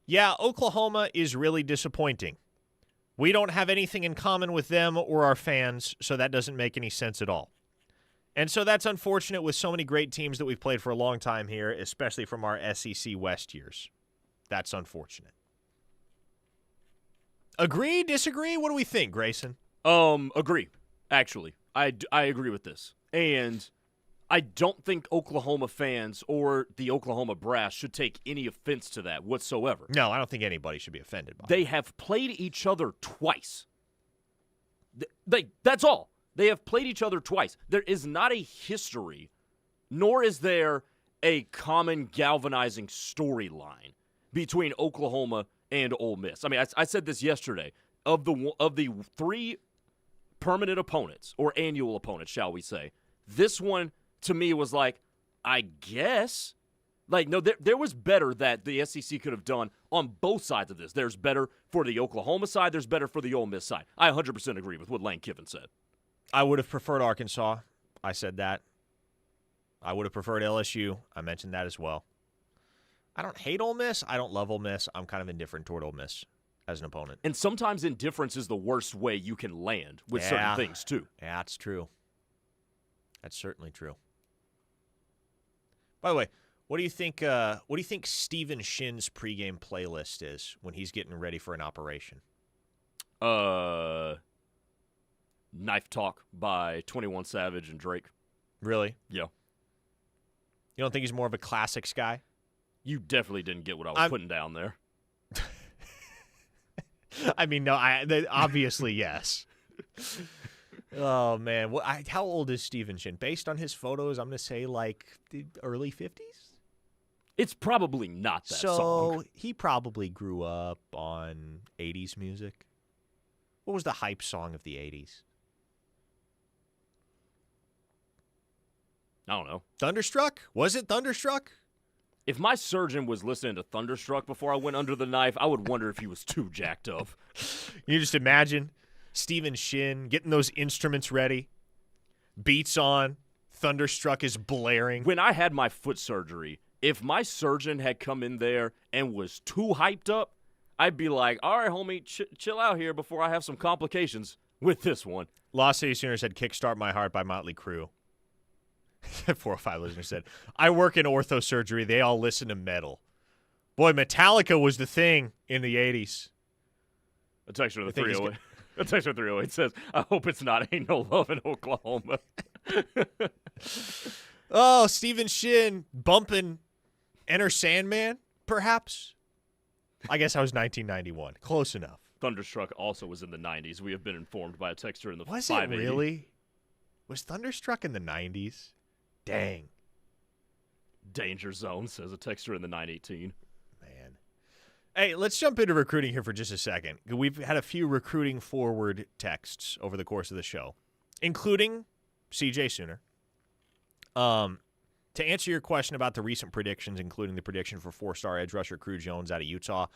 "Yeah, Oklahoma is really disappointing. We don't have anything in common with them or our fans, so that doesn't make any sense at all. And so that's unfortunate with so many great teams that we've played for a long time here, especially from our SEC West years. That's unfortunate." Agree, disagree? What do we think, Grayson? Agree, actually. I agree with this. And I don't think Oklahoma fans or the Oklahoma brass should take any offense to that whatsoever. No, I don't think anybody should be offended by it. They have played each other twice. That's all. They have played each other twice. There is not a history, nor is there a common galvanizing storyline between Oklahoma and Ole Miss. I mean, I said this yesterday. Of the 3 permanent opponents, or annual opponents, shall we say, this one, to me, was like, I guess. Like, no, there was better that the SEC could have done on both sides of this. There's better for the Oklahoma side. There's better for the Ole Miss side. I 100% agree with what Lane Kiffin said. I would have preferred Arkansas. I said that. I would have preferred LSU. I mentioned that as well. I don't hate Ole Miss. I don't love Ole Miss. I'm kind of indifferent toward Ole Miss as an opponent. And sometimes indifference is the worst way you can land with certain things, too. Yeah, that's true. That's certainly true. By the way, what do you think? What do you think Steven Shin's pregame playlist is when he's getting ready for an operation? Knife Talk by 21 Savage and Drake. Really? Yeah. You don't think he's more of a classics guy? You definitely didn't get what I was putting down there. I mean, no. Obviously, yes. Oh man, how old is Steven Shin? Based on his photos, I'm gonna say like the early 50s. It's probably not that song. So he probably grew up on 80s music. What was the hype song of the 80s? I don't know. Thunderstruck? Was it Thunderstruck? If my surgeon was listening to Thunderstruck before I went under the knife, I would wonder if he was too jacked up. You just imagine Steven Shin getting those instruments ready, beats on, Thunderstruck is blaring. When I had my foot surgery, if my surgeon had come in there and was too hyped up, I'd be like, all right, homie, chill out here before I have some complications with this one. Lost City Sooner said, Kickstart My Heart by Motley Crue. 405 listener said, I work in ortho surgery. They all listen to metal. Boy, Metallica was the thing in the 80s. A texture of the 308. A texture of 308 says, I hope it's not Ain't No Love in Oklahoma. Oh, Steven Shin bumping Enter Sandman, perhaps? I guess I was 1991. Close enough. Thunderstruck also was in the 90s. We have been informed by a texter in the Was 580. it really? Was Thunderstruck in the 90s? Dang. Danger Zone, says a texter in the 918. Man. Hey, let's jump into recruiting here for just a second. We've had a few recruiting forward texts over the course of the show, including CJ Sooner. To answer your question about the recent predictions, including the prediction for 4-star edge rusher Crew Jones out of Utah,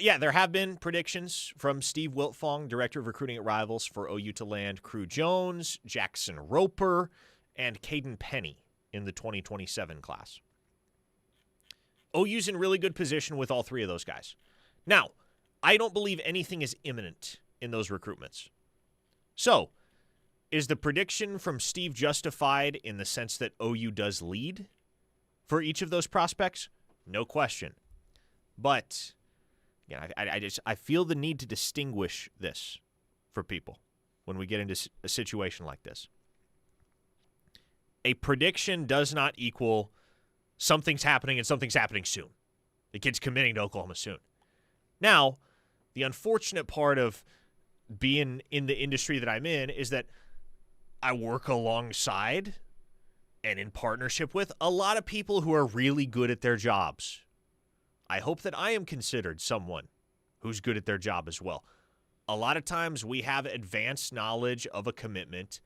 yeah, there have been predictions from Steve Wiltfong, Director of Recruiting at Rivals, for OU to land Crew Jones, Jackson Roper, and Caden Penny in the 2027 class. OU's in really good position with all three of those guys. Now, I don't believe anything is imminent in those recruitments. So, is the prediction from Steve justified in the sense that OU does lead for each of those prospects? No question. But yeah, I feel the need to distinguish this for people when we get into a situation like this. A prediction does not equal something's happening and something's happening soon. The kid's committing to Oklahoma soon. Now, the unfortunate part of being in the industry that I'm in is that I work alongside and in partnership with a lot of people who are really good at their jobs. I hope that I am considered someone who's good at their job as well. A lot of times we have advanced knowledge of a commitment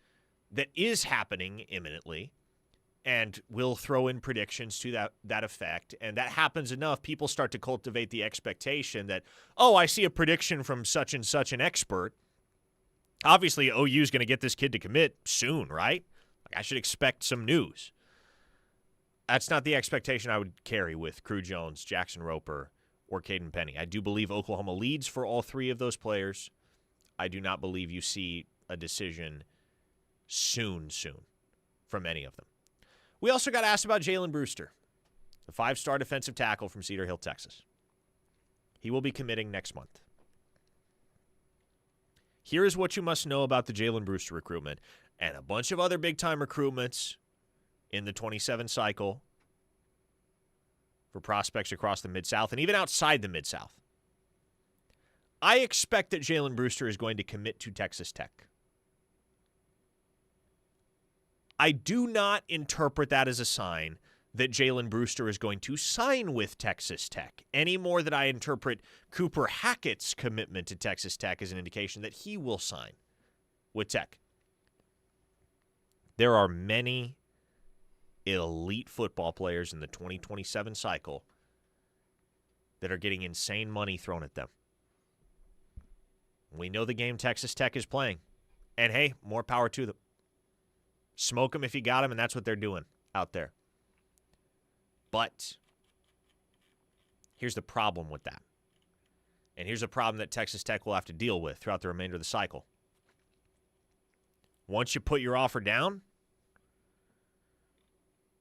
that is happening imminently, and we'll throw in predictions to that effect. And that happens enough, people start to cultivate the expectation that, oh, I see a prediction from such and such an expert. Obviously, OU is going to get this kid to commit soon, right? Like, I should expect some news. That's not the expectation I would carry with Crew Jones, Jackson Roper, or Caden Penny. I do believe Oklahoma leads for all three of those players. I do not believe you see a decision soon from any of them. We also got asked about Jalen Brewster, the 5-star defensive tackle from Cedar Hill, Texas. He will be committing next month. Here is what you must know about the Jalen Brewster recruitment and a bunch of other big-time recruitments in the 27 cycle for prospects across the Mid-South and even outside the Mid-South. I expect that Jalen Brewster is going to commit to Texas Tech. I do not interpret that as a sign that Jalen Brewster is going to sign with Texas Tech, any more than I interpret Cooper Hackett's commitment to Texas Tech as an indication that he will sign with Tech. There are many elite football players in the 2027 cycle that are getting insane money thrown at them. We know the game Texas Tech is playing. And hey, more power to them. Smoke them if you got them, and that's what they're doing out there. But here's the problem with that. And here's a problem that Texas Tech will have to deal with throughout the remainder of the cycle. Once you put your offer down,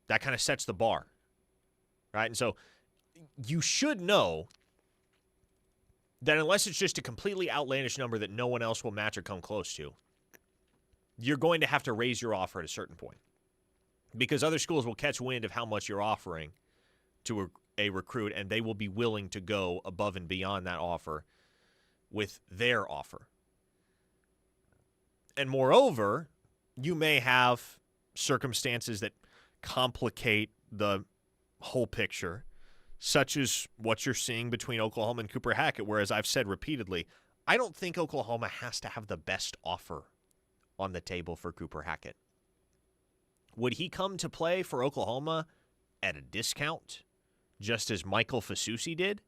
That kind of sets the bar, right? And so you should know that unless it's just a completely outlandish number that no one else will match or come close to, you're going to have to raise your offer at a certain point because other schools will catch wind of how much you're offering to a recruit, and they will be willing to go above and beyond that offer with their offer. And moreover, you may have circumstances that complicate the whole picture, such as what you're seeing between Oklahoma and Cooper Hackett, where, as I've said repeatedly, I don't think Oklahoma has to have the best offer on the table for Cooper Hackett. Would he come to play for Oklahoma at a discount, just as Michael Fasusi did?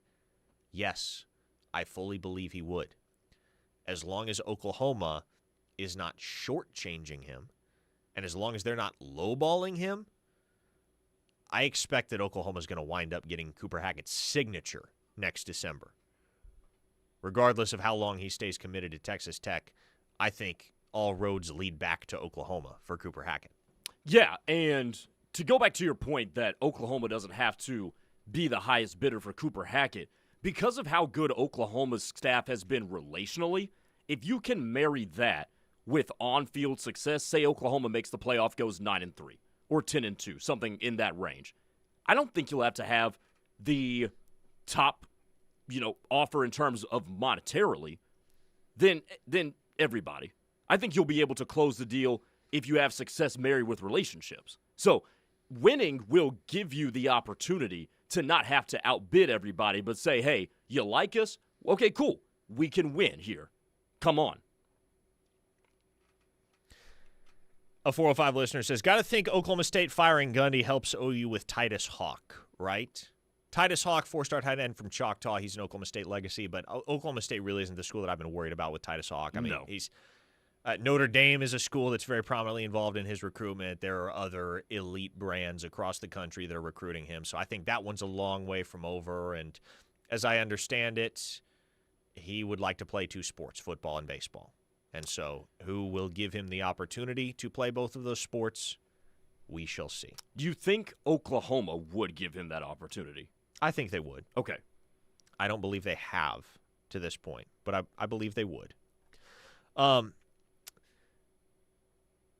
Yes, I fully believe he would. As long as Oklahoma is not shortchanging him, and as long as they're not lowballing him, I expect that Oklahoma is going to wind up getting Cooper Hackett's signature next December. Regardless of how long he stays committed to Texas Tech, I think all roads lead back to Oklahoma for Cooper Hackett. Yeah, and to go back to your point that Oklahoma doesn't have to be the highest bidder for Cooper Hackett, because of how good Oklahoma's staff has been relationally, if you can marry that with on-field success, say Oklahoma makes the playoff, goes 9-3 or 10-2, something in that range, I don't think you'll have to have the top, offer in terms of monetarily than everybody. I think you'll be able to close the deal if you have success married with relationships. So winning will give you the opportunity to not have to outbid everybody, but say, hey, you like us? Okay, cool. We can win here. Come on. A 405 listener says, got to think Oklahoma State firing Gundy helps OU with Titus Hawk, right? Titus Hawk, 4-star tight end from Choctaw. He's an Oklahoma State legacy, but Oklahoma State really isn't the school that I've been worried about with Titus Hawk. I mean, he's Notre Dame is a school that's very prominently involved in his recruitment. There are other elite brands across the country that are recruiting him. So I think that one's a long way from over. And as I understand it, he would like to play two sports, football and baseball. And so who will give him the opportunity to play both of those sports? We shall see. Do you think Oklahoma would give him that opportunity? I think they would. Okay. I don't believe they have to this point, but I believe they would.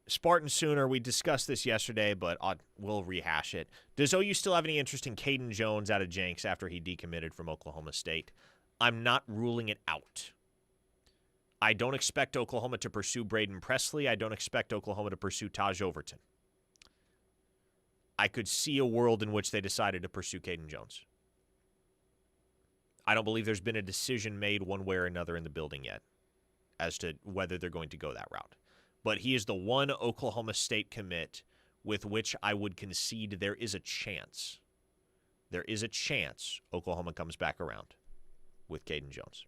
Spartan Sooner, we discussed this yesterday, but we'll rehash it. Does OU still have any interest in Caden Jones out of Jenks after he decommitted from Oklahoma State? I'm not ruling it out. I don't expect Oklahoma to pursue Braden Presley. I don't expect Oklahoma to pursue Taj Overton. I could see a world in which they decided to pursue Caden Jones. I don't believe there's been a decision made one way or another in the building yet as to whether they're going to go that route. But he is the one Oklahoma State commit with which I would concede there is a chance. There is a chance Oklahoma comes back around with Caden Jones.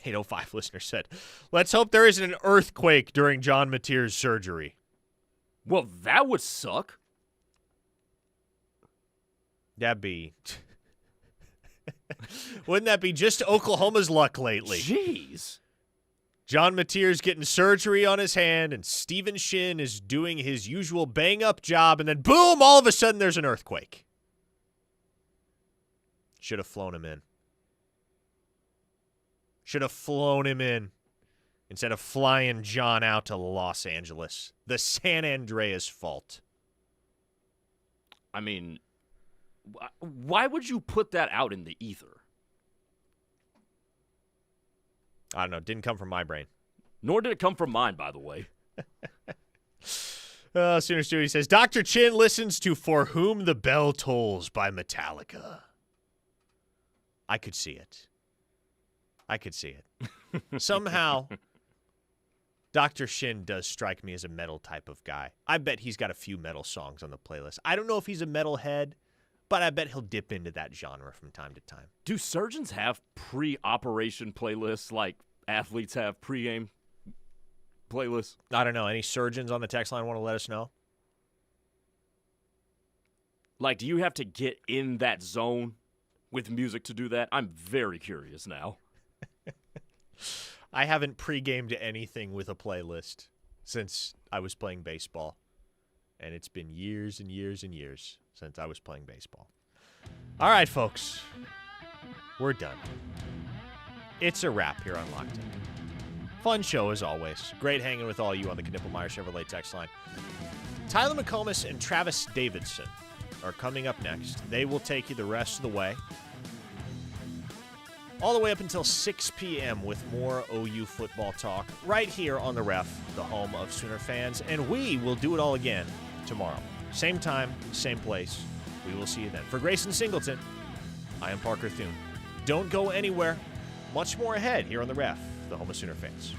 805 listener said, let's hope there isn't an earthquake during John Mateer's surgery. Well, that would suck. That'd be... Wouldn't that be just Oklahoma's luck lately? Jeez. John Mateer's getting surgery on his hand, and Steven Shin is doing his usual bang-up job, and then boom, all of a sudden there's an earthquake. Should have flown him in. Should have flown him in instead of flying John out to Los Angeles. The San Andreas fault. I mean, why would you put that out in the ether? I don't know. Didn't come from my brain. Nor did it come from mine, by the way. Sooner Stewie says, Dr. Chin listens to For Whom the Bell Tolls by Metallica. I could see it. I could see it. Somehow, Dr. Shin does strike me as a metal type of guy. I bet he's got a few metal songs on the playlist. I don't know if he's a metalhead, but I bet he'll dip into that genre from time to time. Do surgeons have pre-operation playlists like athletes have pre-game playlists? I don't know. Any surgeons on the text line want to let us know? Like, do you have to get in that zone with music to do that? I'm very curious now. I haven't pre-gamed anything with a playlist since I was playing baseball. And it's been years and years and years since I was playing baseball. All right, folks. We're done. It's a wrap here on Locked In. Fun show as always. Great hanging with all you on the Knippelmeyer Chevrolet text line. Tyler McComas and Travis Davidson are coming up next. They will take you the rest of the way. All the way up until 6 p.m. with more OU football talk right here on The Ref, the home of Sooner fans. And we will do it all again tomorrow. Same time, same place. We will see you then. For Grayson Singleton, I am Parker Thune. Don't go anywhere. Much more ahead here on The Ref, the home of Sooner fans.